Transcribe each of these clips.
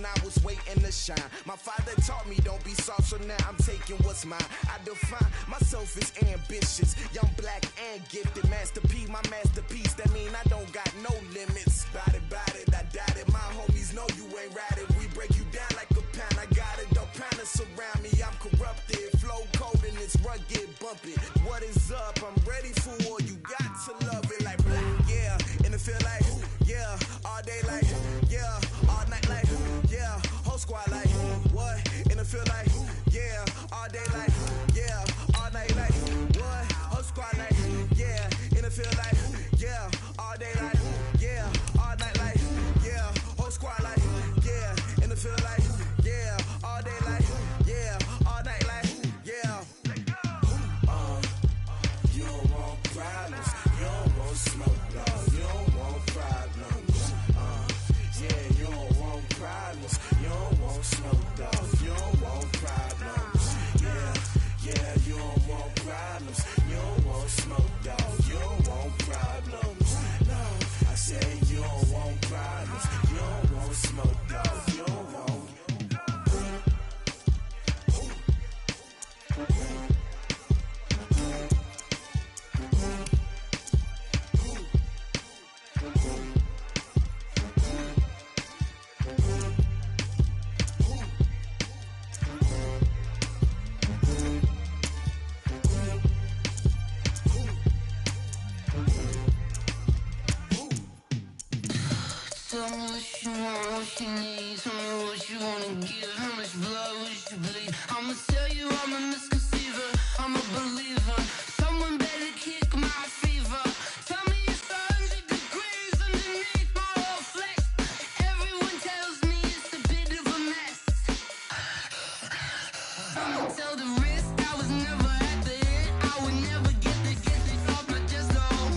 and I was waiting to shine. My father taught me don't be soft, so now I'm taking what's mine. I define myself as ambitious, young, black, and gifted. Master P, my masterpiece, that mean I don't got no limits. Bout it, I doubt it. My homies know you ain't ratted. We break you down like a pound. I got it, don't panic surround me. I'm corrupted, flow cold and it's rugged, bumpy. What is up? I'm ready for war. You got to love it like black, yeah. And it feel like, yeah. All day like, yeah. All night like, yeah. Whole squad like, what? And it feel like, yeah. All day like, yeah. All night like, what? Whole squad like, yeah. And it feel like, yeah. All day like, yeah. All night like, yeah. Whole squad like, yeah. And it feel like, yeah. All day like, yeah. All night like, yeah. You don't want problems. You don't want smoke, no. You don't want problems. Yeah, you don't want problems. You don't want smoke, dog. You don't want problems. Yeah, you don't want problems. You don't want smoke, dog. You don't want problems. No, I said you don't want problems. You don't want smoke, dog. You don't want. Tell me what you want, what you need. Tell me what you wanna give. How much blood would you bleed? I'ma tell you I'm a misconceiver. I'm a believer. Someone better kick my fever. Tell me it's 100 degrees underneath my whole flesh. Everyone tells me it's a bit of a mess. I'ma tell the risk I was never at the end. I would never get this off my chest though.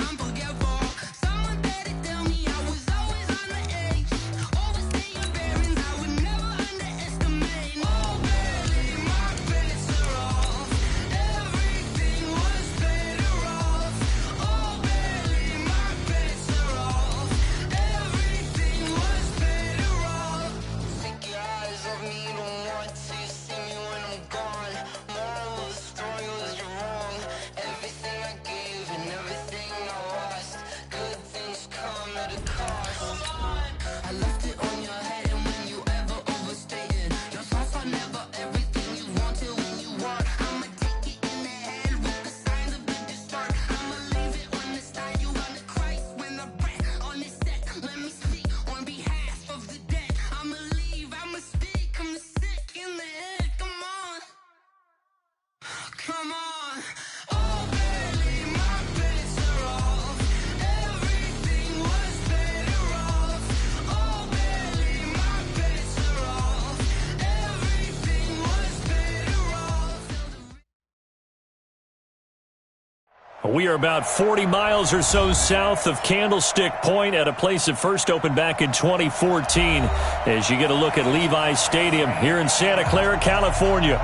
I'm forgetful. Someone better tell me I was always on the edge. Overstay your bearings, I would never underestimate. Oh baby, my bets are off. Everything was better off. Oh baby, my bets are off. Everything was better off. Take your eyes off me, don't want to see me when I'm gone. Moral of the story was you're wrong. Everything I gave and everything I lost. Good things come at a cost. I left it on your head, and when you ever overstated, your thoughts are never everything you wanted when you want. I'ma take it in the head with the signs of the distort. I'ma leave it on the side. You wanna Christ when I breath on this set. Let me speak on behalf of the dead. I'ma leave, I'ma speak. I'm sick in the head. Come on, come on. Oh baby, my bets are off. Everything was better off. Oh baby, my bets are off. Everything was better off. We are about 40 miles or so south of Candlestick Point at a place that first opened back in 2014 as you get a look at Levi's Stadium here in Santa Clara, California.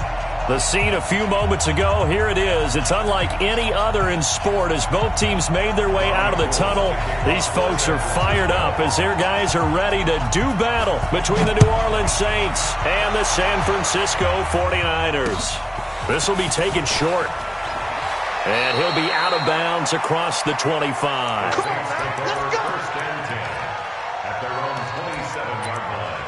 The scene a few moments ago, here it is. It's unlike any other in sport as both teams made their way out of the tunnel. These folks are fired up as their guys are ready to do battle between the New Orleans Saints and the San Francisco 49ers. This will be taken short. And he'll be out of bounds across the 25. Let's go. First and 10 at their own 27-yard line.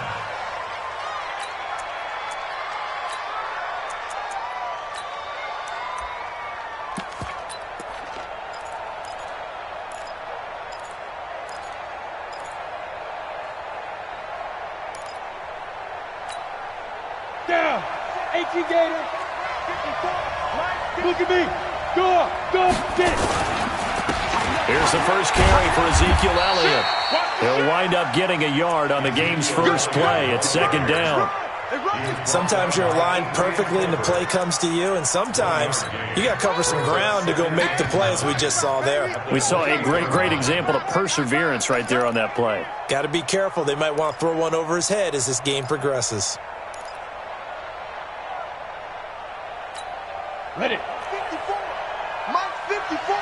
Down. 18 Gator. 54. Look at me. Go, get it. Here's the first carry for Ezekiel Elliott. He'll wind up getting a yard on the game's first play. It's second down. Sometimes you're aligned perfectly and the play comes to you, and sometimes you got to cover some ground to go make the play, as we just saw there. We saw a great example of perseverance right there on that play. Got to be careful. They might want to throw one over his head as this game progresses. Ready. 54. Mike 54.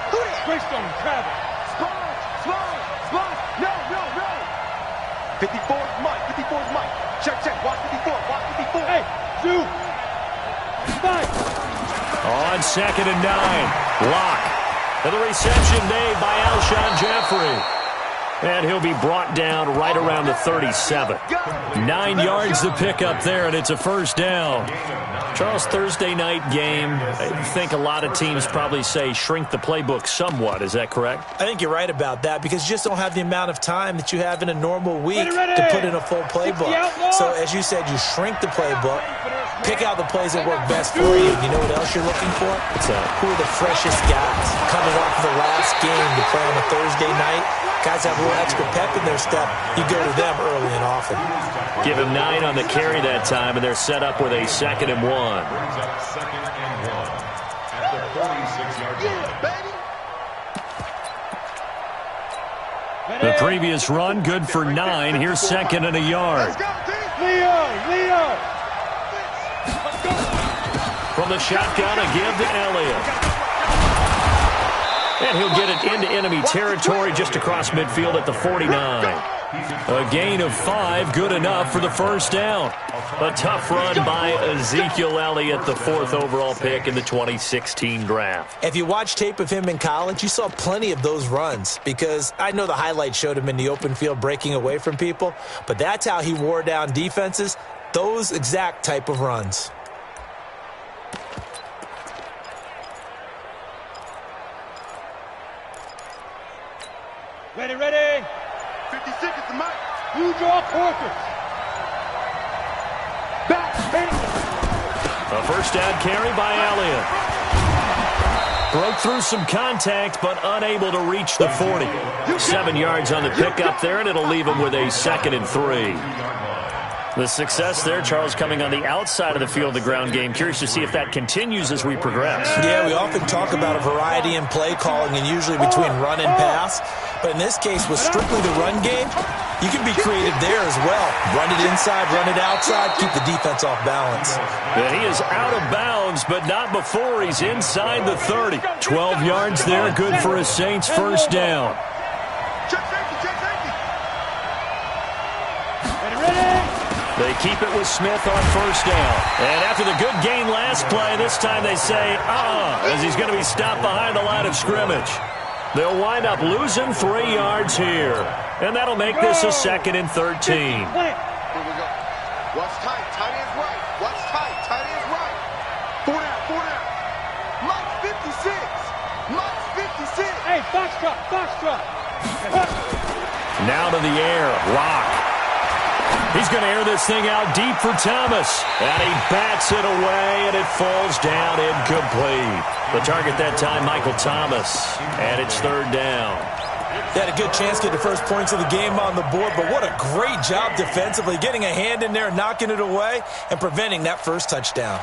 Who is Greystone travel? Sponge. No. 54 Mike. Hey, shoot. Fight. On 2nd and 9. Lock. And the reception made by Alshon Jeffrey. And he'll be brought down right around the 37. 9 yards to pick up there, and it's a first down. Charles, Thursday night game, I think a lot of teams probably say shrink the playbook somewhat. Is that correct? I think you're right about that because you just don't have the amount of time that you have in a normal week to put in a full playbook. So, as you said, you shrink the playbook, pick out the plays that work best for you. You know what else you're looking for? Who are the freshest guys coming off the last game to play on a Thursday night? Guys have a little extra pep in their step. You go to them early and often. Give him 9 on the carry that time, and they're set up with a 2nd and 1. Brings up 2nd and 1 at the 46-yard line. The previous run, good for 9. Here's 2nd and a yard. Leo. From the shotgun, a give to Elliott. And he'll get it into enemy territory just across midfield at the 49. A gain of 5, good enough for the first down. A tough run by Ezekiel Elliott, the 4th overall pick in the 2016 draft. If you watch tape of him in college, you saw plenty of those runs because I know the highlights showed him in the open field breaking away from people, but that's how he wore down defenses, those exact type of runs. Ready. 50 seconds to Mike. You draw quarters. Back. A first down carry by Elliott. Broke through some contact, but unable to reach the 40. 7 yards on the pickup there, and it'll leave him with a 2nd and 3. The success there, Charles, coming on the outside of the field, the ground game. Curious to see if that continues as we progress. Yeah, we often talk about a variety in play calling and usually between run and pass. But in this case, with strictly the run game, you can be creative there as well. Run it inside, run it outside, keep the defense off balance. And he is out of bounds, but not before he's inside the 30. 12 yards there, good for a Saints first down. They keep it with Smith on first down. And after the good gain last play, this time they say, as he's going to be stopped behind the line of scrimmage. They'll wind up losing 3 yards here. And that'll make this a 2nd and 13. Here we go. Watch tight. Tight end's right. Watch tight. Tight end's right. 4 down. Mike's 56. Hey, foxtrot. Now to the air. Lock. He's going to air this thing out deep for Thomas. And he bats it away, and it falls down incomplete. The target that time, Michael Thomas. And it's 3rd down. They had a good chance to get the first points of the game on the board, but what a great job defensively, getting a hand in there, knocking it away, and preventing that first touchdown.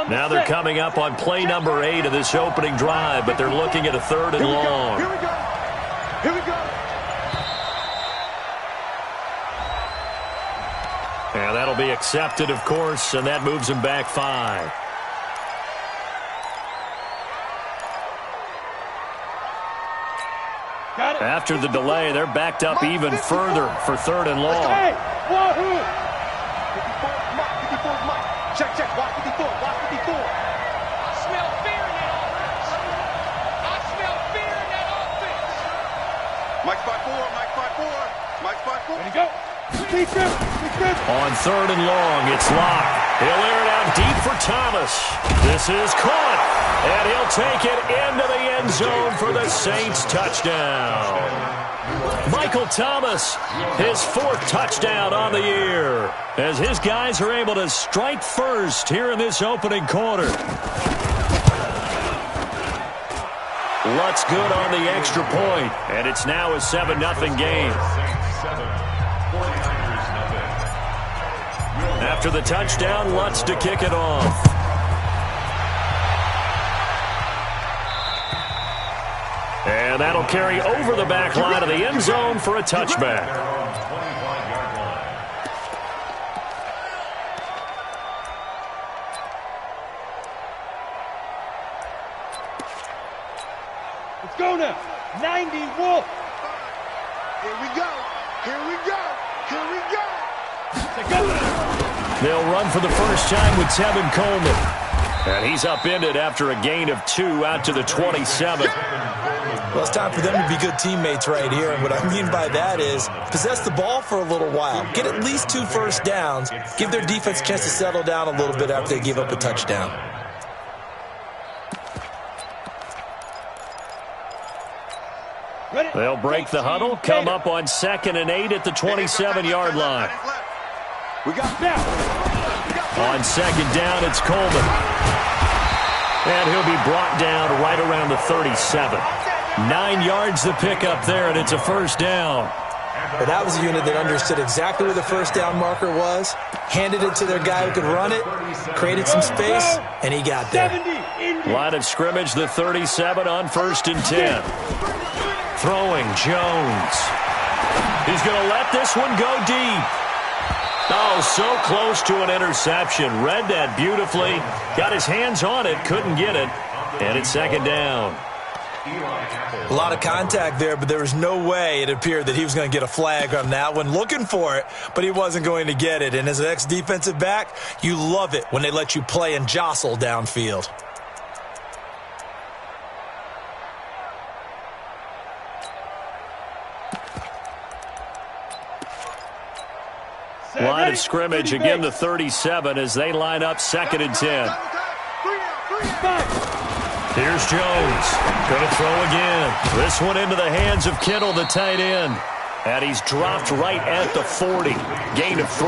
Now they're coming up on play number 8 of this opening drive, but they're looking at a 3rd and long. Here we go. And that'll be accepted, of course, and that moves him back 5. Got it. After the delay, they're backed up even further for 3rd and long. Hey, wahoo! 54 Mike. Check. Watch 54. I smell fear in that offense. Mike's 5'4. Ready to go. Speed trip. On 3rd and long, it's locked. He'll air it out deep for Thomas. This is caught, and he'll take it into the end zone for the Saints touchdown. Michael Thomas, his 4th touchdown on the year, as his guys are able to strike first here in this opening quarter. Lutz good on the extra point, and it's now a 7-0 game. After the touchdown, Lutz to kick it off. And that'll carry over the back line of the end zone for a touchback. go now. 90 Wolf. Here we go. Here we go. Here we go. They'll run for the first time with Tevin Coleman. And he's upended after a gain of 2 out to the 27. Well, it's time for them to be good teammates right here. And what I mean by that is possess the ball for a little while. Get at least 2 first downs. Give their defense a chance to settle down a little bit after they give up a touchdown. They'll break the huddle, come up on 2nd and 8 at the 27-yard line. We got now. On 2nd down, it's Coleman. And he'll be brought down right around the 37. 9 yards to pick up there, and it's a first down. But that was a unit that understood exactly where the first down marker was, handed it to their guy who could run it, created some space, and he got there. Line of scrimmage, the 37 on 1st and 10. Throwing, Jones. He's going to let this one go deep. Oh, so close to an interception. Read that beautifully. Got his hands on it, couldn't get it. And it's 2nd down. A lot of contact there, but there was no way it appeared that he was going to get a flag on that one. Looking for it, but he wasn't going to get it. And as an ex-defensive back, you love it when they let you play and jostle downfield. Line of scrimmage, again the 37 as they line up 2nd and 10. Here's Jones. Going to throw again. This one into the hands of Kittle, the tight end. And he's dropped right at the 40. Gain of 3.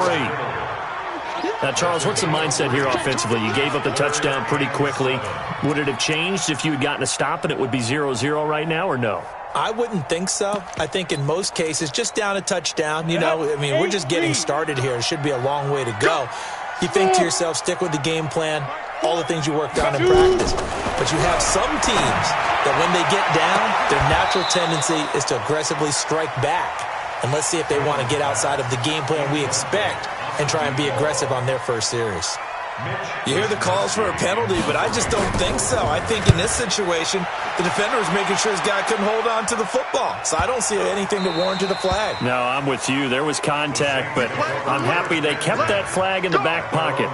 Now, Charles, what's the mindset here offensively? You gave up the touchdown pretty quickly. Would it have changed if you had gotten a stop and it would be 0-0 right now, or no? I wouldn't think so. I think in most cases, just down a touchdown, you know, I mean, we're just getting started here. It should be a long way to go. You think to yourself, stick with the game plan, all the things you worked on in practice. But you have some teams that when they get down, their natural tendency is to aggressively strike back. And let's see if they want to get outside of the game plan we expect and try and be aggressive on their first series. You hear the calls for a penalty, but I just don't think so. I think in this situation, the defender was making sure his guy couldn't hold on to the football. So I don't see anything that warranted a flag. No, I'm with you. There was contact, but I'm happy they kept that flag in the back pocket.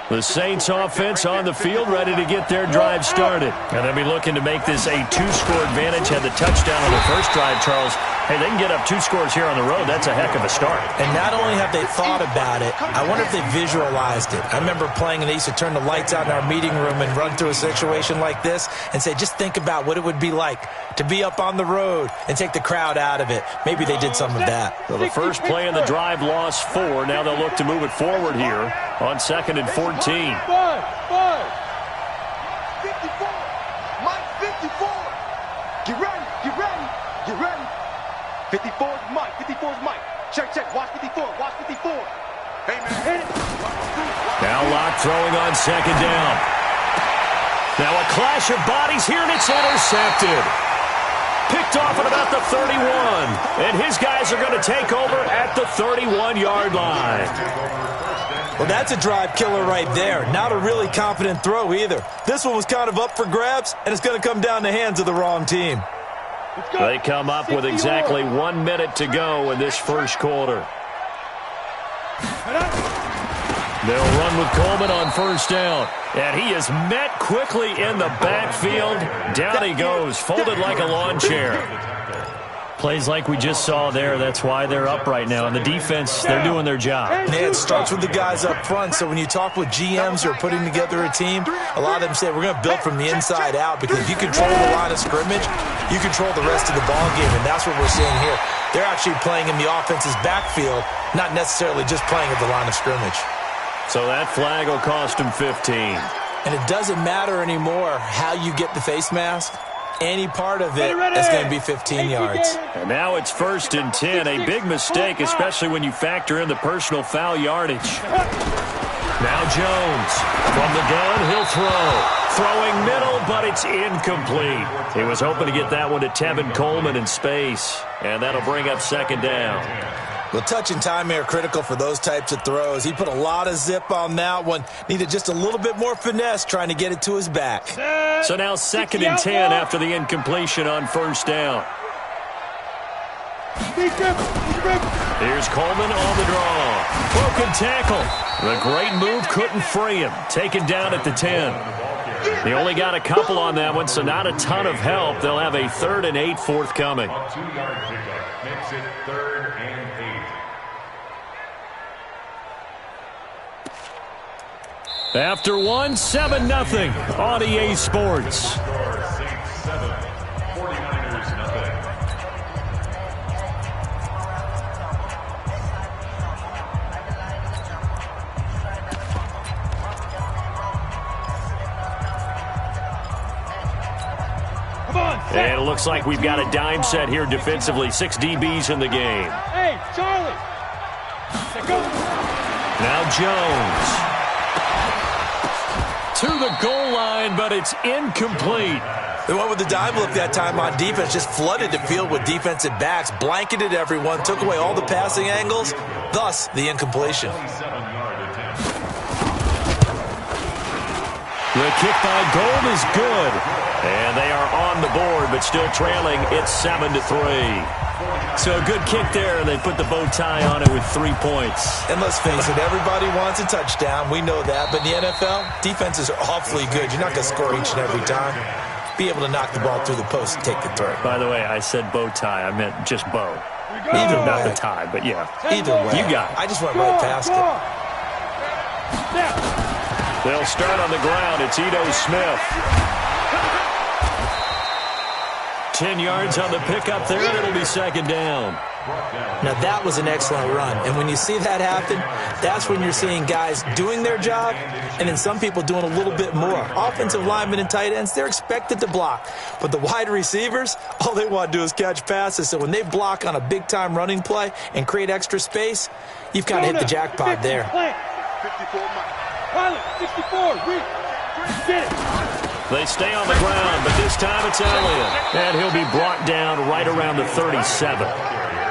The Saints offense on the field, ready to get their drive started. And they'll be looking to make this a 2-score advantage. Had the touchdown on the first drive, Charles. Hey, they can get up 2 scores here on the road. That's a heck of a start. And not only have they thought about it, I wonder if they visualized it. I remember playing, and they used to turn the lights out in our meeting room and run through a situation like this and say, just think about what it would be like to be up on the road and take the crowd out of it. Maybe they did some of that. Well, the first play in the drive lost 4. Now they'll look to move it forward here on 2nd and 14. 54. Mike 54. Get ready. Get ready. Get ready. 54 is Mike. 54 is Mike. Check, check. Watch 54. Watch 54. Hey, man. Now Locke throwing on 2nd down. Now a clash of bodies here, and it's intercepted. Picked off at about the 31. And his guys are going to take over at the 31-yard line. Well, that's a drive killer right there. Not a really confident throw either. This one was kind of up for grabs, and it's going to come down the hands of the wrong team. They come up with exactly 1 minute to go in this first quarter. They'll run with Coleman on first down. And he is met quickly in the backfield. Down he goes, folded like a lawn chair. Plays like we just saw there. That's why they're up right now. And the defense, they're doing their job. Yeah, it starts with the guys up front. So when you talk with GMs who are putting together a team, a lot of them say, we're going to build from the inside out, because if you control the line of scrimmage, you control the rest of the ball game. And that's what we're seeing here. They're actually playing in the offense's backfield, not necessarily just playing at the line of scrimmage. So that flag will cost him 15. And it doesn't matter anymore how you get the face mask. Any part of it is going to be 15 yards. And now it's 1st and 10. A big mistake, especially when you factor in the personal foul yardage. Now Jones. From the gun, he'll throw. Throwing middle, but it's incomplete. He was hoping to get that one to Tevin Coleman in space. And that'll bring up 2nd down. Well, touch and timing are critical for those types of throws. He put a lot of zip on that one. Needed just a little bit more finesse trying to get it to his back. So now 2nd and 10 after the incompletion on first down. Here's Coleman on the draw. Broken tackle. The great move couldn't free him. Taken down at the 10. They only got a couple on that one, so not a ton of help. They'll have a 3rd and 8 forthcoming. 2-yard pickup makes it 3rd and 8. After one, 7-0 on EA Sports. Score, Saints 7, 49ers nothing. And it looks like we've got a dime set here defensively. 6 DBs in the game. Hey, Charlie. Go. Now Jones. To the goal line, but it's incomplete. They went with the dime look that time on defense, just flooded the field with defensive backs, blanketed everyone, took away all the passing angles, thus the incompletion. 27-yard attempt. The kick by Gold is good. And they are on the board, but still trailing. It's 7-3. So a good kick there, and they put the bow tie on it with 3 points. And let's face it, everybody wants a touchdown. We know that. But in the NFL, defenses are awfully good. You're not going to score each and every time. Be able to knock the ball through the post and take the throw. By the way, I said bow tie. I meant just bow. Either way. Not the tie, but yeah. Either way. You got it. I just went right past it. They'll start on the ground. It's Ito Smith. 10 yards on the pickup there, and it'll be 2nd down. Now, that was an excellent run. And when you see that happen, that's when you're seeing guys doing their job and then some people doing a little bit more. Offensive linemen and tight ends, they're expected to block. But the wide receivers, all they want to do is catch passes. So when they block on a big-time running play and create extra space, you've kind of hit the jackpot there. 64, get it. They stay on the ground, but this time it's Elliott. And he'll be brought down right around the 37.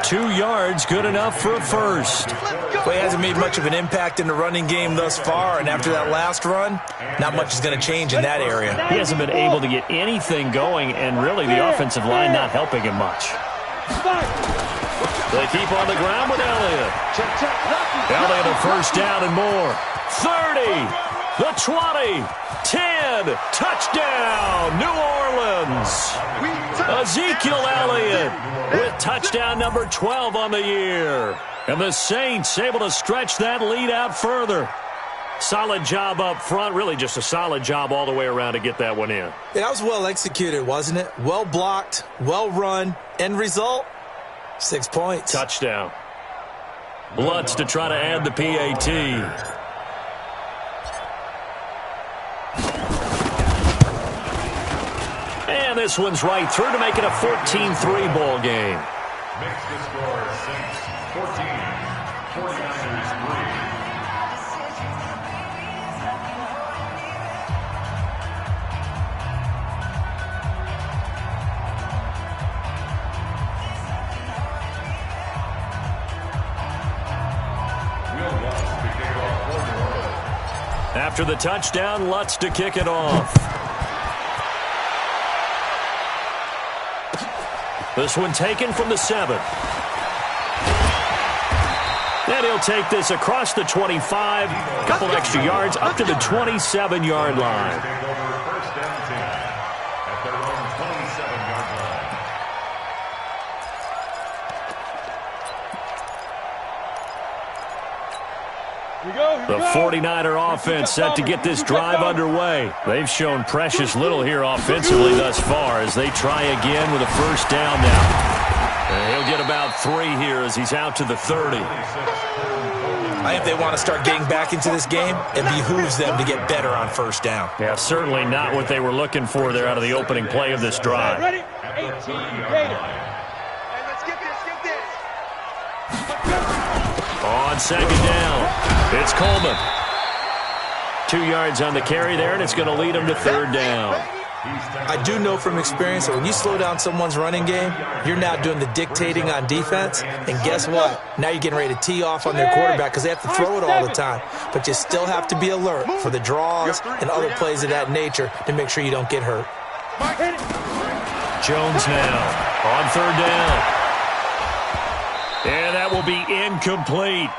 2 yards, good enough for a first. Well, he hasn't made much of an impact in the running game thus far, and after that last run, not much is going to change in that area. He hasn't been able to get anything going, and really the offensive line not helping him much. They keep on the ground with Elliott. Elliott a first down and more. 30, the 20, 10, touchdown, New Orleans. Ezekiel Elliott with touchdown number 12 on the year. And the Saints able to stretch that lead out further. Solid job up front, really just a solid job all the way around to get that one in. Yeah, that was well executed, wasn't it? Well blocked, well run. End result, 6 points. Touchdown. Lutz to try to add the PAT. And this one's right through to make it a 14-3 ball game. Makes the score Saints 14, 49ers 3. After the touchdown, Lutz to kick it off. This one taken from the 7. And he'll take this across the 25, a couple extra yards up to the 27-yard line. Take over first down 10 at their own 27-yard line. The 49er offense set to get this drive underway. They've shown precious little here offensively thus far as they try again with a first down now. And he'll get about 3 here as he's out to the 30. I think they want to start getting back into this game. It behooves them to get better on first down. Yeah, certainly not what they were looking for there out of the opening play of this drive. Ready? 18, Gator. Hey, let's get this, get this. On second down, it's Coleman. 2 yards on the carry there, and it's going to lead him to third down. I do know from experience that when you slow down someone's running game, you're now doing the dictating on defense. And guess what? Now you're getting ready to tee off on their quarterback because they have to throw it all the time. But you still have to be alert for the draws and other plays of that nature to make sure you don't get hurt. Jones now on third down. And that will be incomplete.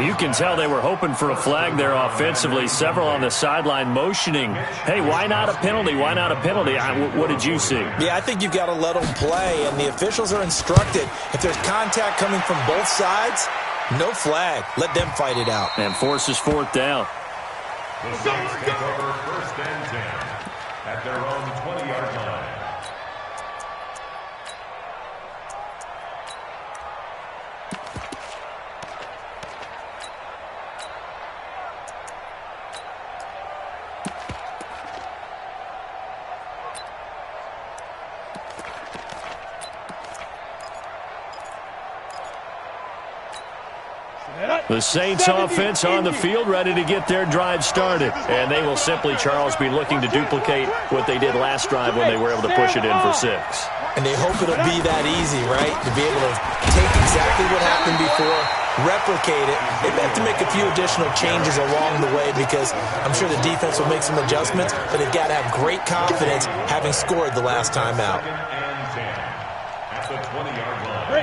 You can tell they were hoping for a flag there offensively. Several on the sideline motioning, hey, why not a penalty? Why not a penalty? What did you see? Yeah, I think you've got to let them play, and the officials are instructed. If there's contact coming from both sides, no flag. Let them fight it out. And forces fourth down. The Saints take over first and 10 at their own 20-yard line. The Saints offense on the field, ready to get their drive started. And they will simply, Charles, be looking to duplicate what they did last drive when they were able to push it in for 6. And they hope it'll be that easy, right? To be able to take exactly what happened before, replicate it. They have to make a few additional changes along the way because I'm sure the defense will make some adjustments, but they've got to have great confidence having scored the last time out.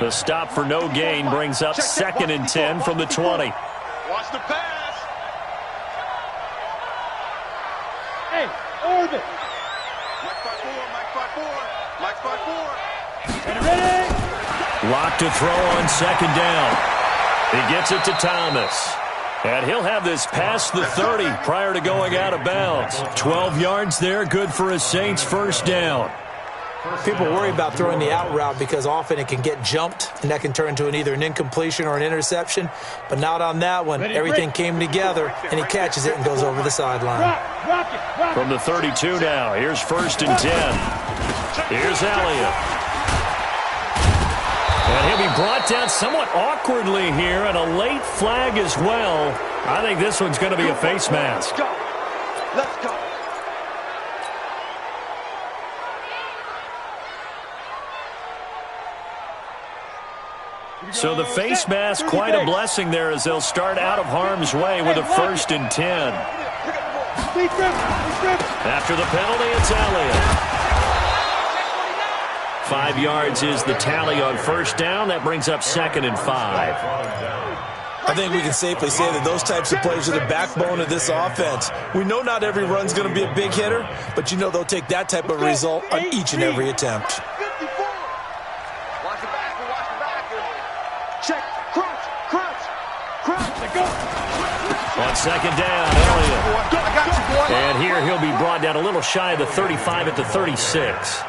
The stop for no gain brings up 2nd and 10 from the 20. Watch the pass. Hey, orbit. Mike 5-4, Mike 5-4, Mike 5-4. Ready? Locked to throw on 2nd down. He gets it to Thomas. And he'll have this past the 30 prior to going out of bounds. 12 yards there, good for a Saints first down. People worry about throwing the out route because often it can get jumped, and that can turn into either an incompletion or an interception. But not on that one. Everything came together, and he catches it and goes over the sideline. From the 32 now, here's 1st and 10. Here's Elliott. And he'll be brought down somewhat awkwardly here, and a late flag as well. I think this one's going to be a face mask. Let's go. Let's go. So the face mask, quite a blessing there as they'll start out of harm's way with a 1st and 10. After the penalty, it's Elliott. 5 yards is the tally on 1st down. That brings up 2nd and 5. I think we can safely say that those types of plays are the backbone of this offense. We know not every run's going to be a big hitter, but you know they'll take that type of result on each and every attempt. Check, crunch, crunch, crunch. Let go. On 2nd down, Elliott. And here he'll be brought down a little shy of the 35 at the 36.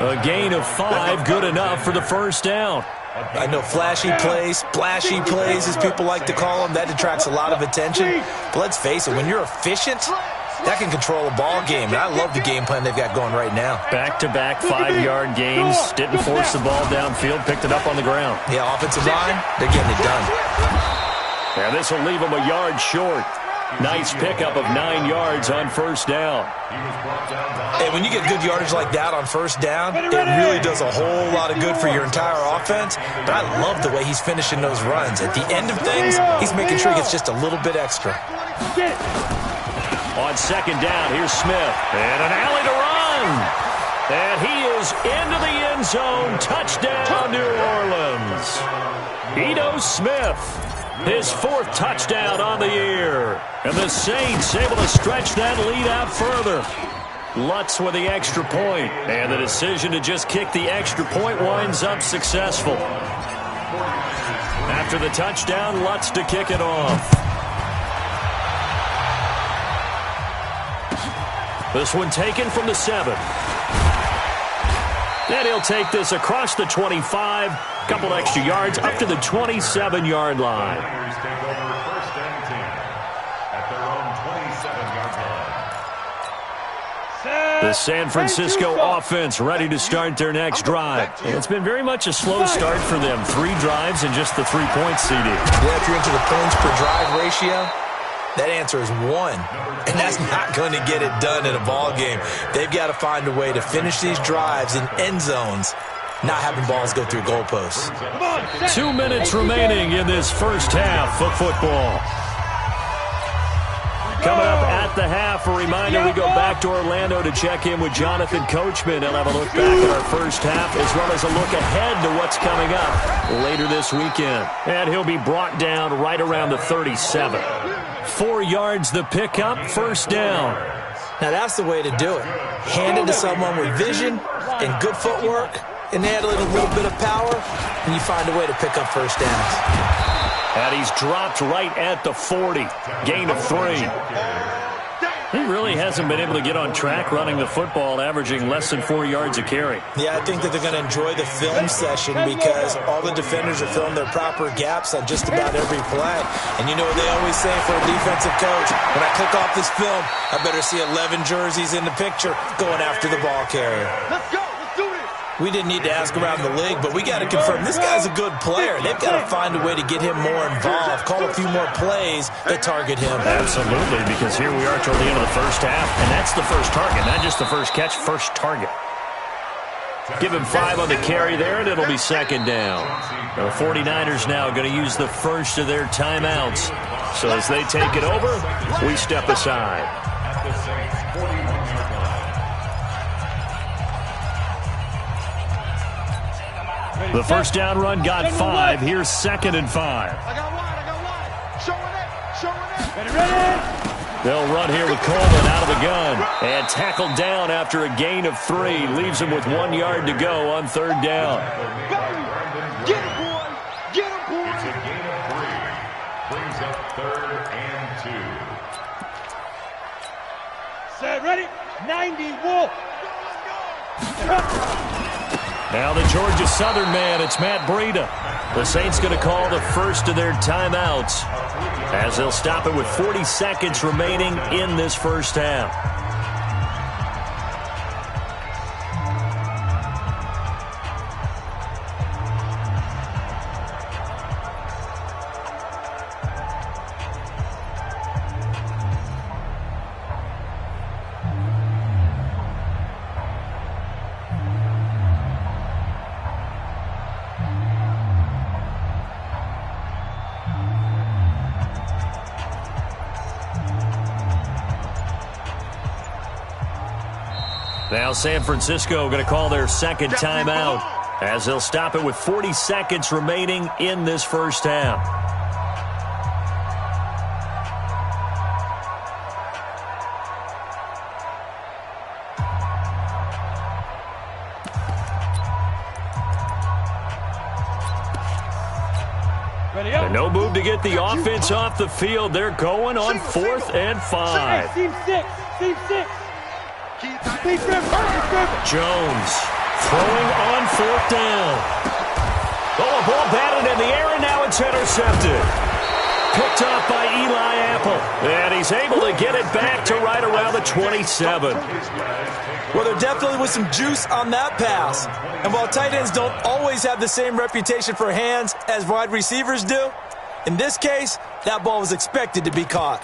A gain of 5, good enough for the first down. I know flashy plays, splashy plays, as people like to call them, that attracts a lot of attention. But let's face it, when you're efficient, that can control a ball game. And I love the game plan they've got going right now. Back-to-back 5-yard gains. Didn't force the ball downfield. Picked it up on the ground. Yeah, offensive line, they're getting it done. And this will leave them a yard short. Nice pickup of 9 yards on 1st down. Hey, when you get good yardage like that on 1st down, it really does a whole lot of good for your entire offense. But I love the way he's finishing those runs. At the end of things, he's making sure he gets just a little bit extra. On 2nd down, here's Smith. And an alley to run. And he is into the end zone. Touchdown, New Orleans. Ito Smith, his 4th touchdown on the year. And the Saints able to stretch that lead out further. Lutz with the extra point. And the decision to just kick the extra point winds up successful. After the touchdown, Lutz to kick it off. This one taken from the 7. And he'll take this across the 25. Couple extra yards up to the 27-yard line. The San Francisco offense ready to start their next drive. It's been very much a slow start for them. 3 drives and just the 3 points, CD. Yeah, if you're into the points per drive ratio, That answer is 1. And that's not going to get it done in a ball game. They've got to find a way to finish these drives in end zones, not having balls go through goalposts. 2 minutes remaining in this first half of football. Coming up at the half, a reminder, we go back to Orlando to check in with Jonathan Coachman. He'll have a look back at our first half as well as a look ahead to what's coming up later this weekend. And he'll be brought down right around the 37. 4 yards the pickup, first down. Now that's the way to do it. Hand it to someone with vision and good footwork, and add a little bit of power, and you find a way to pick up first downs. And he's dropped right at the 40. Gain of 3. He really hasn't been able to get on track running the football, averaging less than 4 yards a carry. Yeah, I think that they're going to enjoy the film session because all the defenders are filling their proper gaps on just about every play. And you know what they always say for a defensive coach? When I click off this film, I better see 11 jerseys in the picture going after the ball carrier. Let's go. Let's do this. We didn't need to ask around the league, but we got to confirm this guy's a good player. They've got to find a way to get him more involved, call a few more plays that target him. Absolutely, because here we are toward the end of the first half, and that's the first target, not just the first catch, first target. Give him 5 on the carry there, and it'll be second down. The 49ers now going to use the first of their timeouts. So as they take it over, we step aside. The first down run got 5. Here's 2nd and 5. I got wide. Showing it. Ready. They'll run here with Coleman out of the gun. And tackled down after a gain of 3. Leaves him with 1 yard to go on third down. Get him, boy. Get him, boy. It's a gain of 3. Brings up 3rd and 2. Set, ready. 90, Wolf. Now the Georgia Southern man, it's Matt Breida. The Saints going to call the first of their timeouts as they'll stop it with 40 seconds remaining in this first half. Now San Francisco going to call their second timeout as they'll stop it with 40 seconds remaining in this first half. And no move to get the offense off the field. They're going on 4th and 5. Team 6. Team 6. Jones throwing on 4th down. Oh, a ball batted in the air, and now it's intercepted. Picked off by Eli Apple. And he's able to get it back to right around the 27. Well, there definitely was some juice on that pass. And while tight ends don't always have the same reputation for hands as wide receivers do, in this case, that ball was expected to be caught.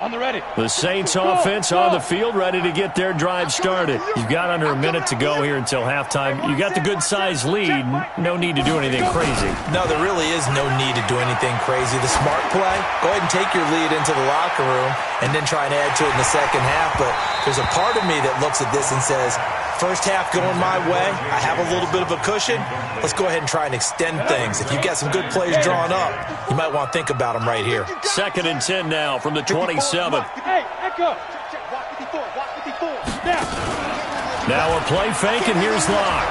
On the ready. The Saints offense on the field, ready to get their drive started. You've got under a minute to go here until halftime. You got the good-sized lead. No need to do anything crazy. No, there really is no need to do anything crazy. The smart play, go ahead and take your lead into the locker room and then try and add to it in the second half. But there's a part of me that looks at this and says, first half going my way, I have a little bit of a cushion. Let's go ahead and try and extend things. If you've got some good plays drawn up, you might want to think about them right here. 2nd and 10 now from the 27. Hey, echo. Watch 54. Watch 54. Now a play fake, and here's Locke.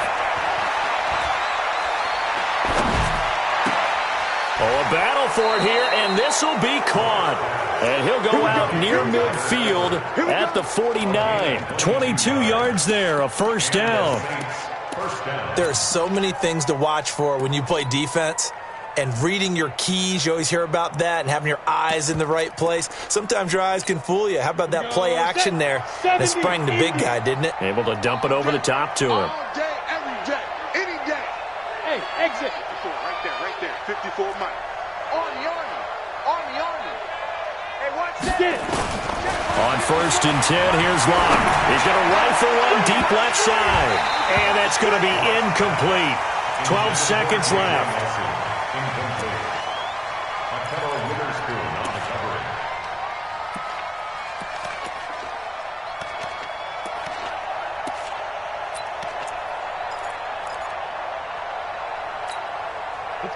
Oh, a battle for it here, and this will be caught. And he'll go out near midfield at the 49. 22 yards there, a first down. There are so many things to watch for when you play defense. And reading your keys, you always hear about that, and having your eyes in the right place. Sometimes your eyes can fool you. How about that play action there? And it sprang the big guy, didn't it? Able to dump it over the top to him. All day, every day, any day. Hey, exit. 54, right there, 54, Mike. Army. On 1st and 10, here's Locke. He's going to rifle one deep left side. And that's going to be incomplete. 12 seconds left. Incomplete. Markello Witherspoon on the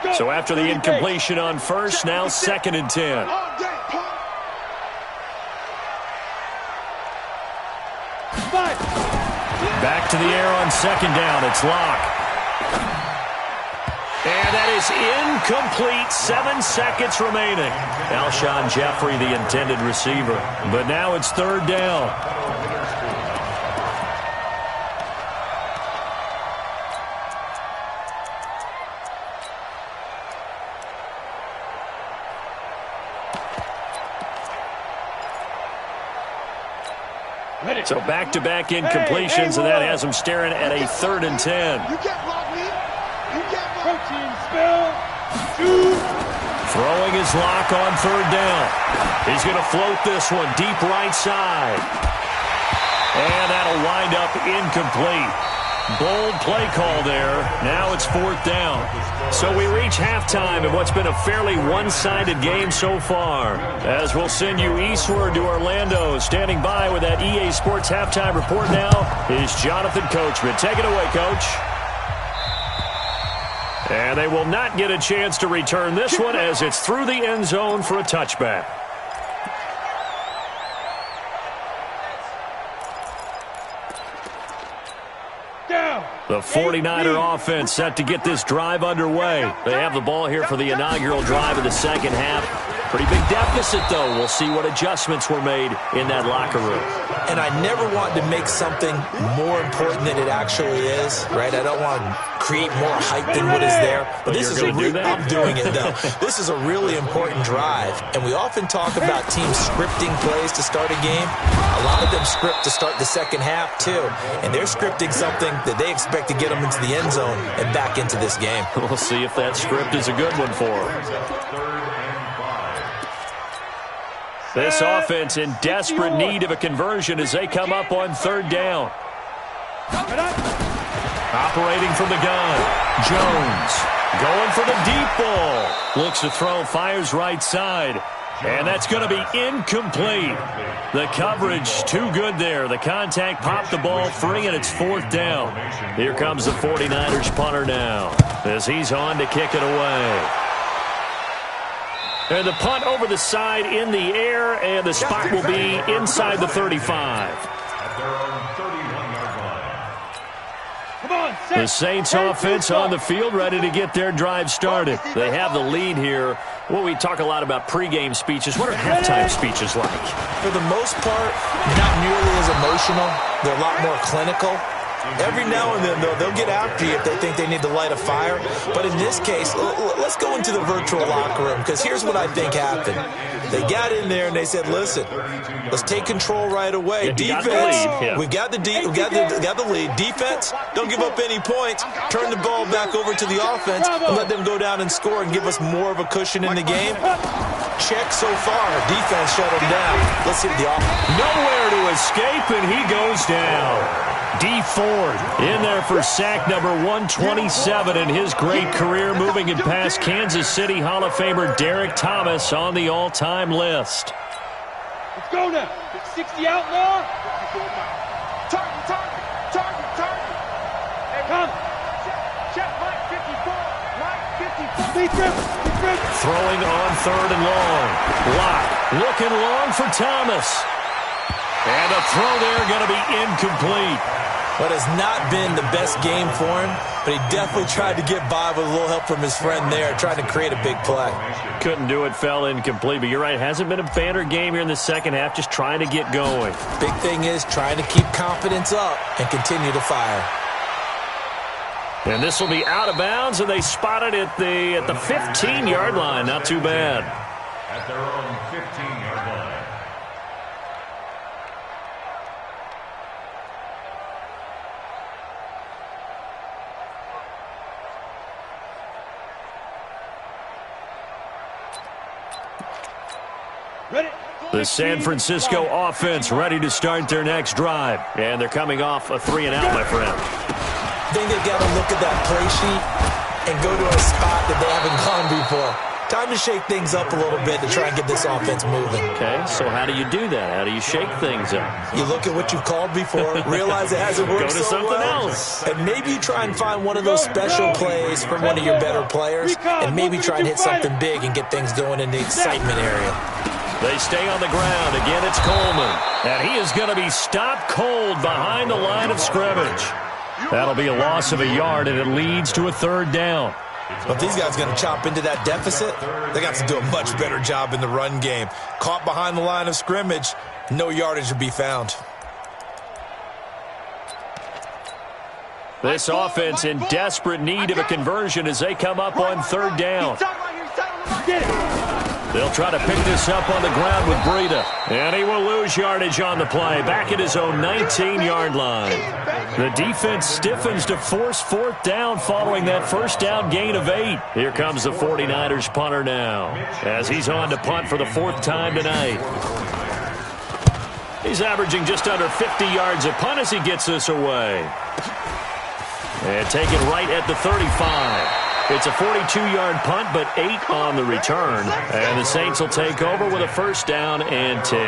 coverage. So after the incompletion on 1st, now 2nd and 10. Back to the air on 2nd down. It's Locke. And that is incomplete. 7 seconds remaining. Alshon Jeffrey, the intended receiver. But now it's 3rd down. So back-to-back incompletions, and that has him staring at a 3rd and 10. You can't block me. You can't block Protein spill. Shoot. Throwing his Lock on 3rd down. He's going to float this one deep right side. And that'll wind up incomplete. Bold play call there. Now it's 4th down. So we reach halftime in what's been a fairly one-sided game so far. As we'll send you eastward to Orlando. Standing by with that EA Sports halftime report now is Jonathan Coachman. Take it away, Coach. And they will not get a chance to return this one as it's through the end zone for a touchback. The 49er offense set to get this drive underway. They have the ball here for the inaugural drive of the second half. Pretty big deficit, though. We'll see what adjustments were made in that locker room. And I never want to make something more important than it actually is, right? I don't want to create more hype than what is there. But this is I'm doing it, though. This is a really important drive. And we often talk about teams scripting plays to start a game. A lot of them script to start the second half, too. And they're scripting something that they expect to get them into the end zone and back into this game. We'll see if that script is a good one for them. This offense in desperate need of a conversion as they come up on 3rd down. Operating from the gun, Jones going for the deep ball. Looks to throw, fires right side. And that's going to be incomplete. The coverage too good there. The contact popped the ball free, and it's 4th down. Here comes the 49ers punter now as he's on to kick it away. And the punt over the side in the air, and the spot will be inside the 35. At their own 31-yard line. Come on, The Saints offense on the field ready to get their drive started. They have the lead here. Well, we talk a lot about pregame speeches. What are halftime speeches like? For the most part, not nearly as emotional. They're a lot more clinical. Every now and then, though, they'll get after you if they think they need to light a fire. But in this case, let's go into the virtual locker room, because here's what I think happened. They got in there and they said, listen, let's take control right away. Defense, we got the lead. Defense, don't give up any points. Turn the ball back over to the offense and let them go down and score and give us more of a cushion in the game. Check so far. Defense shut them down. Let's see the offense. Nowhere to escape, and he goes down. D Ford in there for sack number 127 in his great career, moving it past Kansas City Hall of Famer Derek Thomas on the all-time list. Let's go now. 60 outlaw. Target. Hey, come. Check Mike 54. Deep grip. Throwing on 3rd and long. Locke looking long for Thomas. And a throw there going to be incomplete. What has not been the best game for him, but he definitely tried to get by with a little help from his friend there, trying to create a big play. Couldn't do it, fell incomplete. But you're right, hasn't been a banner game here in the second half, just trying to get going. Big thing is trying to keep confidence up and continue to fire. And this will be out of bounds, and they spot it at the 15-yard line. Not too bad. At their own 15-yard line. The San Francisco offense ready to start their next drive. And they're coming off a 3-and-out, my friend. I think they've got to look at that play sheet and go to a spot that they haven't gone before. Time to shake things up a little bit to try and get this offense moving. Okay, so how do you do that? How do you shake things up? You look at what you've called before, realize it hasn't worked Go to so something well, else. and maybe you try and find one of those special plays from one of your better players, and maybe try and hit something big and get things going in the excitement area. They stay on the ground. Again, it's Coleman. And he is going to be stopped cold behind the line of scrimmage. That'll be a loss of a yard, and it leads to a 3rd down. But if these guys are going to chop into that deficit, they got to do a much better job in the run game. Caught behind the line of scrimmage, no yardage to be found. This offense in desperate need of a conversion as they come up on 3rd down. They'll try to pick this up on the ground with Breida. And he will lose yardage on the play, back at his own 19-yard line. The defense stiffens to force 4th down following that 1st down gain of 8. Here comes the 49ers punter now, as he's on to punt for the 4th time tonight. He's averaging just under 50 yards a punt as he gets this away. And taken right at the 35. It's a 42-yard punt, but 8 on the return. And the Saints will take over with a 1st down and 10.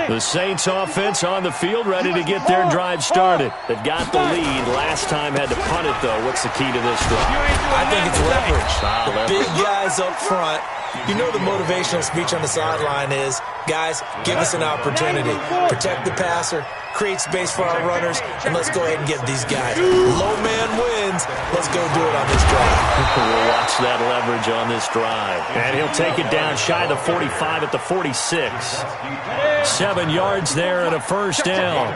The Saints offense on the field, ready to get their drive started. They've got the lead. Last time had to punt it, though. What's the key to this drive? I think it's leverage. The big guys up front. You know the motivational speech on the sideline is, guys, give us an opportunity. Protect the passer, create space for our runners, and let's go ahead and get these guys. Low man wins. Let's go do it on this drive. We'll watch that leverage on this drive. And he'll take it down shy of the 45 at the 46. 7 yards there and a 1st down.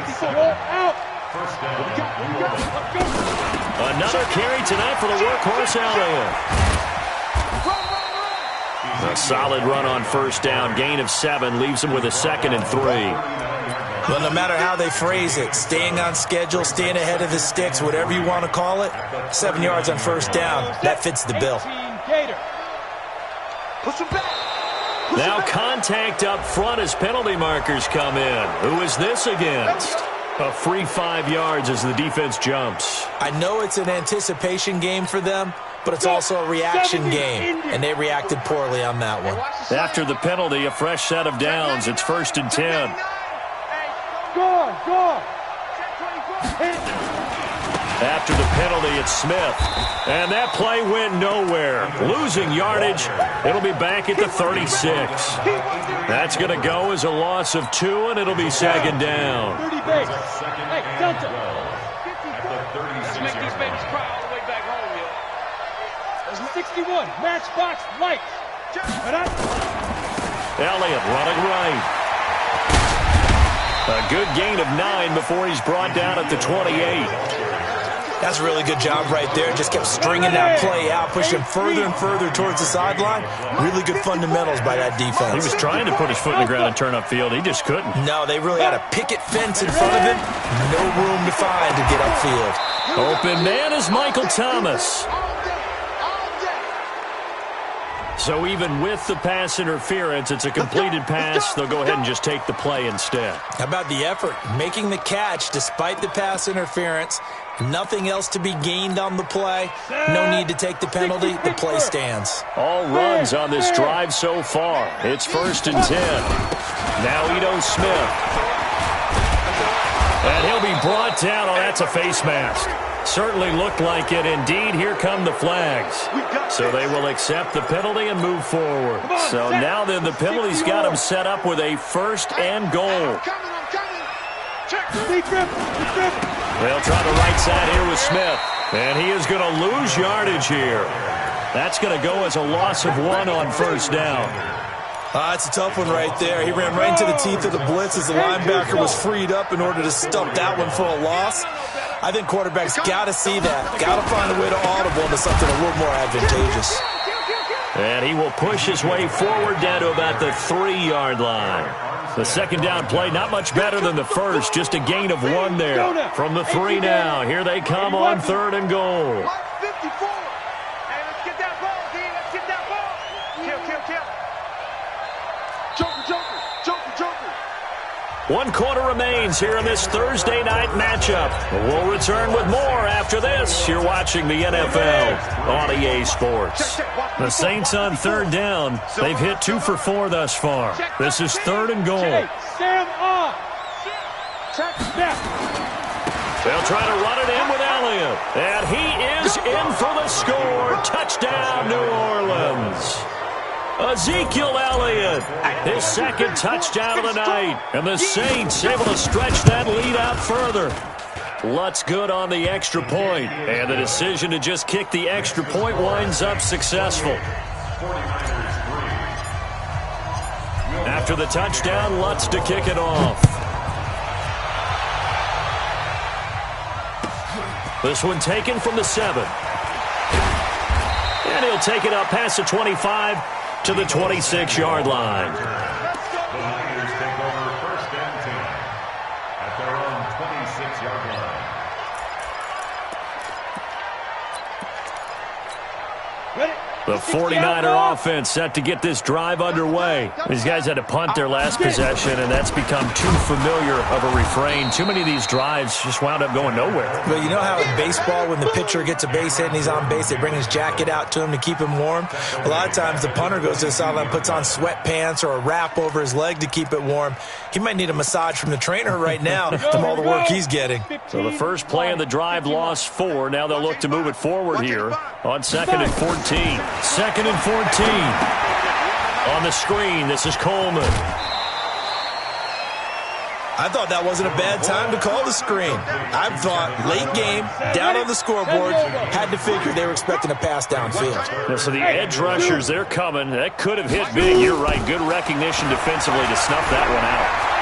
Another carry tonight for the workhorse Elliott. A solid run on 1st down. Gain of 7 leaves him with a 2nd and 3. Well, no matter how they phrase it, staying on schedule, staying ahead of the sticks, whatever you want to call it, 7 yards on 1st down, that fits the bill. Now contact up front as penalty markers come in. Who is this against? A free 5 yards as the defense jumps. I know it's an anticipation game for them, but it's also a reaction game, and they reacted poorly on that one. After the penalty, a fresh set of downs. It's 1st and 10. After the penalty, it's Smith. And that play went nowhere. Losing yardage. It'll be back at the 36. That's going to go as a loss of 2, and it'll be 2nd down. 30 base. Hey, Delta. Let's make these babies cry all the way back home, yo. 61, matchbox lights. Elliott running right. A good gain of 9 before he's brought down at the 28. That's a really good job right there. Just kept stringing that play out, pushing further and further towards the sideline. Really good fundamentals by that defense. He was trying to put his foot in the ground and turn upfield. He just couldn't. No, they really had a picket fence in front of him. No room to find to get upfield. Open man is Michael Thomas. So even with the pass interference, it's a completed pass. They'll go ahead and just take the play instead. How about the effort? Making the catch despite the pass interference. Nothing else to be gained on the play. No need to take the penalty. The play stands. All runs on this drive so far. It's 1st and 10. Now Ito Smith. And he'll be brought down. Oh, that's a face mask. Certainly looked like it. Indeed, here come the flags. So they will accept the penalty and move forward. So now then, the penalty's got him set up with a 1st and goal. They'll try the right side here with Smith. And he is going to lose yardage here. That's going to go as a loss of 1 on 1st down. It's a tough one right there. He ran right into the teeth of the blitz as the linebacker was freed up in order to stop that one for a loss. I think quarterbacks got to see that. Got to find a way to audible into something a little more advantageous. And he will push his way forward down to about the 3-yard line. The 2nd down play, not much better than the first. Just a gain of 1 there. From the 3 now. Here they come on 3rd and goal. 1 quarter remains here in this Thursday night matchup. We'll return with more after this. You're watching the NFL on EA Sports. The Saints on 3rd down. They've hit 2 for 4 thus far. This is 3rd and goal. Sam off. Check snap. They'll try to run it in with Elliott. And he is in for the score. Touchdown, New Orleans. Ezekiel Elliott, his 2nd touchdown of the night. And the Saints able to stretch that lead out further. Lutz good on the extra point. And the decision to just kick the extra point winds up successful. After the touchdown, Lutz to kick it off. This one taken from the 7. And he'll take it up past the 25 to the 26-yard line. The Niners take over 1st and 10 at their own 26-yard line. Ready? The 49er offense set to get this drive underway. These guys had to punt their last possession, and that's become too familiar of a refrain. Too many of these drives just wound up going nowhere. Well, you know how in baseball, when the pitcher gets a base hit and he's on base, they bring his jacket out to him to keep him warm? A lot of times the punter goes to the sideline, puts on sweatpants or a wrap over his leg to keep it warm. He might need a massage from the trainer right now from all the work he's getting. So the first play of the drive lost 4. Now they'll look to move it forward here on 2nd and 14. 2nd and 14. On the screen, this is Coleman. I thought that wasn't a bad time to call the screen. I thought late game, down on the scoreboard, had to figure they were expecting a pass downfield. Yeah, so the edge rushers, they're coming. That could have hit big. You're right. Good recognition defensively to snuff that one out.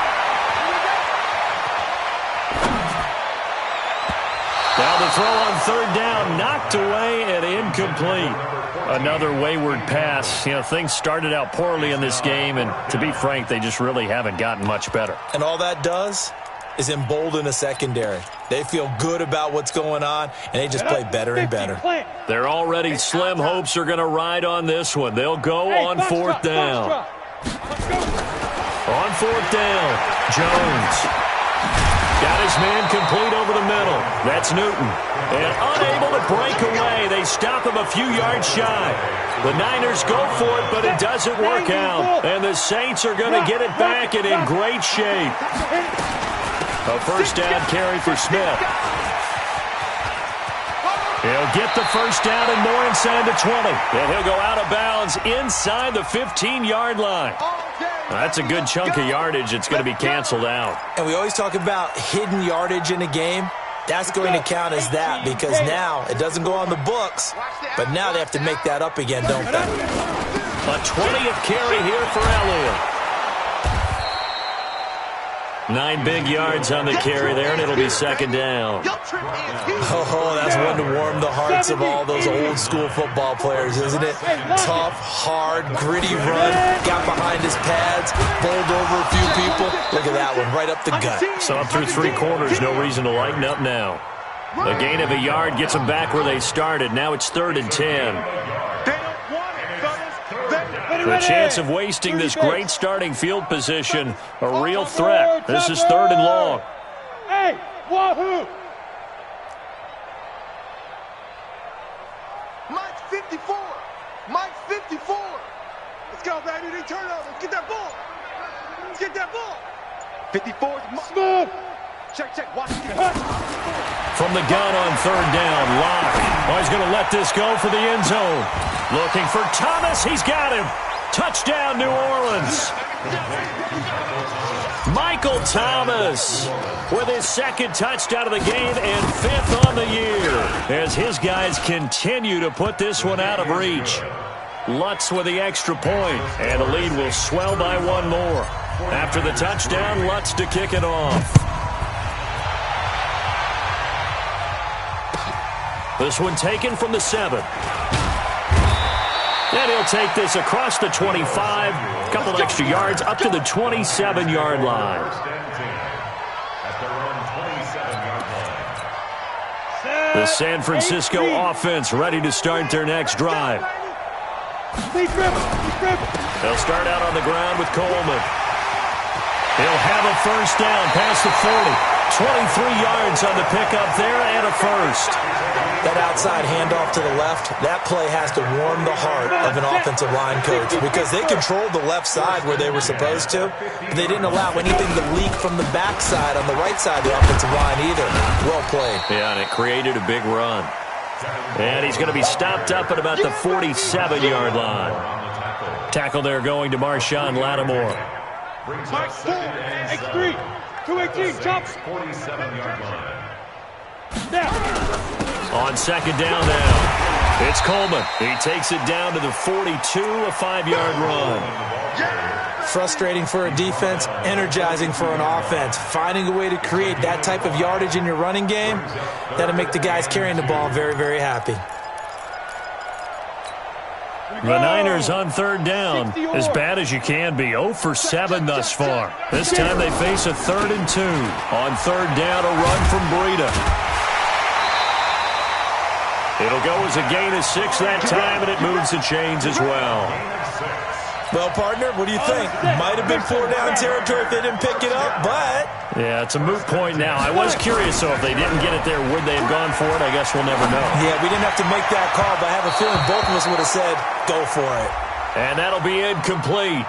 Now the throw on 3rd down, knocked away and incomplete. Another wayward pass. You know, things started out poorly in this game, and to be frank, they just really haven't gotten much better. And all that does is embolden a secondary. They feel good about what's going on, and they just play better and better. Their already slim hopes are going to ride on this one. They'll go on 4th down. On 4th down, Jones. Got his man complete over the middle. That's Newton. And unable to break away. They stop him a few yards shy. The Niners go for it, but it doesn't work out. And the Saints are going to get it back and in great shape. A 1st down carry for Smith. He'll get the 1st down and more inside the 20. And he'll go out of bounds inside the 15-yard line. That's a good chunk of yardage. It's going to be canceled out. And we always talk about hidden yardage in a game. That's going to count as that because now it doesn't go on the books, but now they have to make that up again, don't they? A 20th carry here for Elliott. 9 big yards on the carry there, and it'll be 2nd down. Oh, that's one to warm the hearts of all those old school football players, isn't it? Tough, hard, gritty run, got behind his pads, bowled over a few people. Look at that one, right up the gut. So up through 3 quarters, no reason to lighten up now. A gain of a yard gets them back where they started. Now it's 3rd and 10. The chance of wasting this great starting field position, a real threat. This is 3rd and long. Hey, wahoo! Mike's 54. Mike's 54. Let's go, baby. They turn over. Let's get that ball. Let's get that ball. 54 is Mike. Smooth. Check. Watch it. From the gun on 3rd down, Locke. Oh, he's going to let this go for the end zone. Looking for Thomas. He's got him. Touchdown, New Orleans. Michael Thomas with his 2nd touchdown of the game and 5th on the year as his guys continue to put this one out of reach. Lutz with the extra point, and the lead will swell by 1 more. After the touchdown, Lutz to kick it off. This one taken from the 7. And he'll take this across the 25, a couple of extra yards, up to the 27-yard line. The San Francisco offense ready to start their next drive. They'll start out on the ground with Coleman. He'll have a first down past the 40. 23 yards on the pickup there and a first. That outside handoff to the left, that play has to warm the heart of an offensive line coach because they controlled the left side where they were supposed to, but they didn't allow anything to leak from the backside on the right side of the offensive line either. Well played. Yeah, and it created a big run. And he's going to be stopped up at about the 47-yard line. Tackle there going to Marshawn Lattimore. Mike 4, X3, 218, chop. 47-yard line. Now. On second down now, it's Coleman. He takes it down to the 42, a 5-yard run. Frustrating for a defense, energizing for an offense. Finding a way to create that type of yardage in your running game, that'll make the guys carrying the ball very, very happy. The Niners on third down, as bad as you can be, 0 for 7 thus far. This time they face a 3rd and 2. On third down, a run from Breida. It'll go as a gain of 6 that time, and it moves the chains as well. Well, partner, what do you think? Might have been 4-down territory if they didn't pick it up, but... Yeah, it's a moot point now. I was curious, though, if they didn't get it there, would they have gone for it? I guess we'll never know. Yeah, we didn't have to make that call, but I have a feeling both of us would have said, go for it. And that'll be incomplete.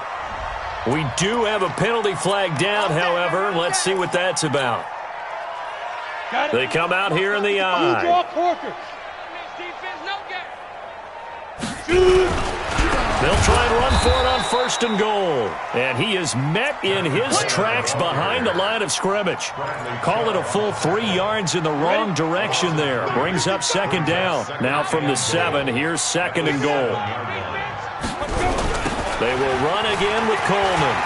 We do have a penalty flag down, however. Let's see what that's about. They come out here in the eye. They'll try and run for it on 1st and goal. And he is met in his tracks behind the line of scrimmage. Call it a full 3 yards in the wrong direction there. Brings up 2nd down. Now from the 7, here's 2nd and goal. They will run again with Coleman.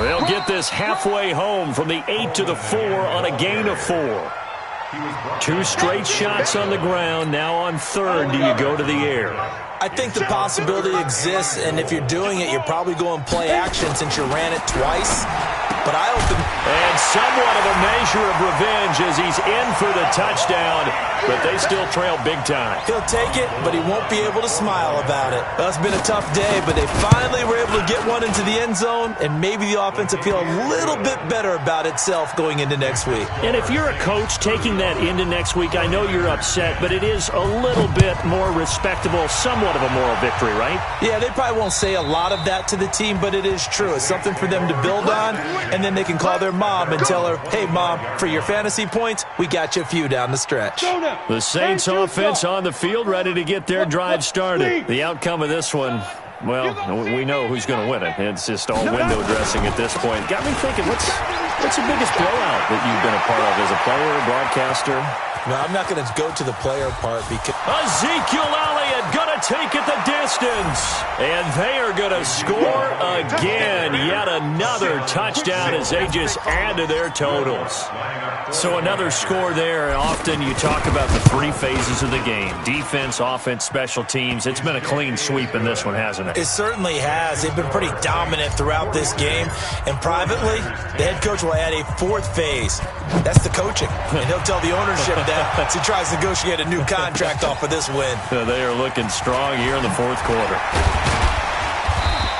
They'll get this halfway home from the 8 to the 4 on a gain of 4. 2 straight shots on the ground. Now on 3rd, do you go to the air? I think the possibility exists, and if you're doing it, you're probably going play action since you ran it twice. But I open... And somewhat of a measure of revenge as he's in for the touchdown, but they still trail big time. He'll take it, but he won't be able to smile about it. Well, it's been a tough day, but they finally were able to get one into the end zone, and maybe the offense will feel a little bit better about itself going into next week. And if you're a coach taking that into next week, I know you're upset, but it is a little bit more respectable, somewhat of a moral victory, right? Yeah, they probably won't say a lot of that to the team, but it is true. It's something for them to build on, and then they can call their mom and tell her, hey, Mom, for your fantasy points, we got you a few down the stretch. The Saints offense on the field, ready to get their drive started. The outcome of this one, well, we know who's going to win it. It's just all window dressing at this point. Got me thinking, what's the biggest blowout that you've been a part of as a player, broadcaster? No, I'm not going to go to the player part because... Ezekiel Elliott going to take it the distance. And they are going to score again. Yet another touchdown as they just add to their totals. So another score there. Often you talk about the 3 phases of the game. Defense, offense, special teams. It's been a clean sweep in this one, hasn't it? It certainly has. They've been pretty dominant throughout this game. And privately, the head coach will add a 4th phase. That's the coaching. And he'll tell the ownership that as he tries to negotiate a new contract off of this win. They are looking strong here in the 4th quarter.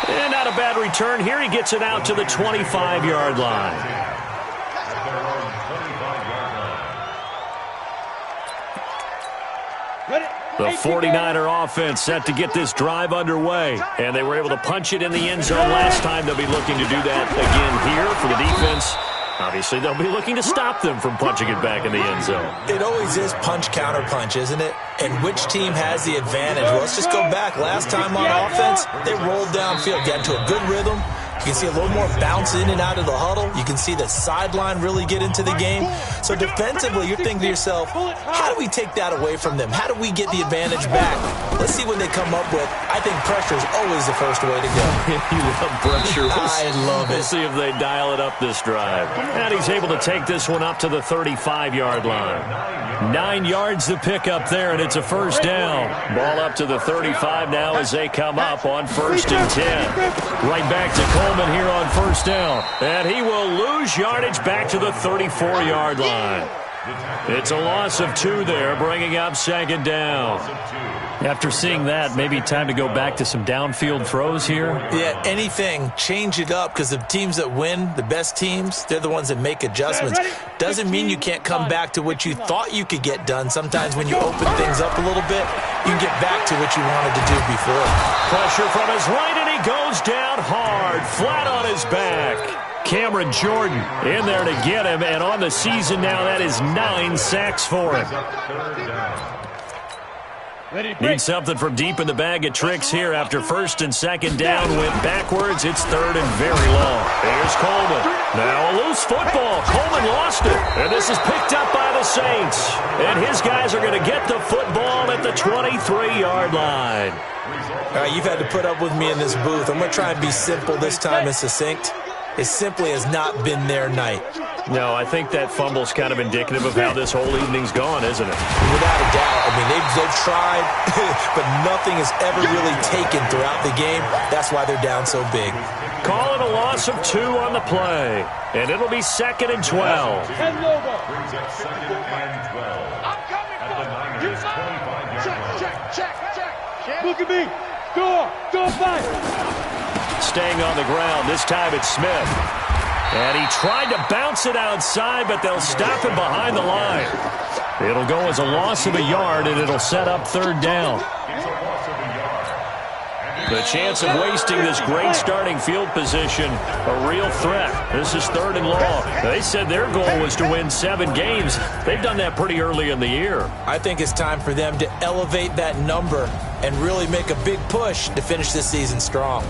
And not a bad return here. He gets it out to the 25-yard line. The 49er offense set to get this drive underway. And they were able to punch it in the end zone last time. They'll be looking to do that again here for the defense. Obviously, they'll be looking to stop them from punching it back in the end zone. It always is punch-counter-punch, isn't it? And which team has the advantage? Well, let's just go back. Last time on offense, they rolled downfield, got into a good rhythm. You can see a little more bounce in and out of the huddle. You can see the sideline really get into the game. So defensively, you're thinking to yourself, how do we take that away from them? How do we get the advantage back? Let's see what they come up with. I think pressure is always the first way to go. You love pressure. I love it. We'll see if they dial it up this drive. And he's able to take this one up to the 35-yard line. 9 yards to pick up there, and it's a first down. Ball up to the 35 now as they come up on 1st and 10. Right back to Coleman here on 1st down. And he will lose yardage back to the 34-yard line. It's a loss of 2 there, bringing up second down. After seeing that, maybe time to go back to some downfield throws here? Yeah, anything. Change it up, because the teams that win, the best teams, they're the ones that make adjustments. Doesn't mean you can't come back to what you thought you could get done. Sometimes when you open things up a little bit, you can get back to what you wanted to do before. Pressure from his right, and he goes down hard, flat on his back. Cameron Jordan in there to get him, and on the season now, that is 9 sacks for him. Need something from deep in the bag of tricks here after first and second down went backwards. It's third and very long. Here's Coleman. Now a loose football. Coleman lost it, and this is picked up by the Saints. And his guys are going to get the football at the 23-yard line. All right, you've had to put up with me in this booth. I'm going to try and be simple this time and succinct. It simply has not been their night. No, I think that fumble's kind of indicative of how this whole evening's gone, isn't it? Without a doubt. I mean, they've tried, but nothing has ever really taken throughout the game. That's why they're down so big. Call it a loss of 2 on the play, and it'll be 2nd and 12. Brings up 2nd and 12. I'm coming At the Niners' 25-yard line. Check. Look at me. Go fight. Staying on the ground. This time it's Smith. And he tried to bounce it outside, but they'll stop him behind the line. It'll go as a loss of a yard, and it'll set up 3rd down. It's a loss of a yard. The chance of wasting this great starting field position, a real threat. This is 3rd and long. They said their goal was to win 7 games. They've done that pretty early in the year. I think it's time for them to elevate that number and really make a big push to finish this season strong.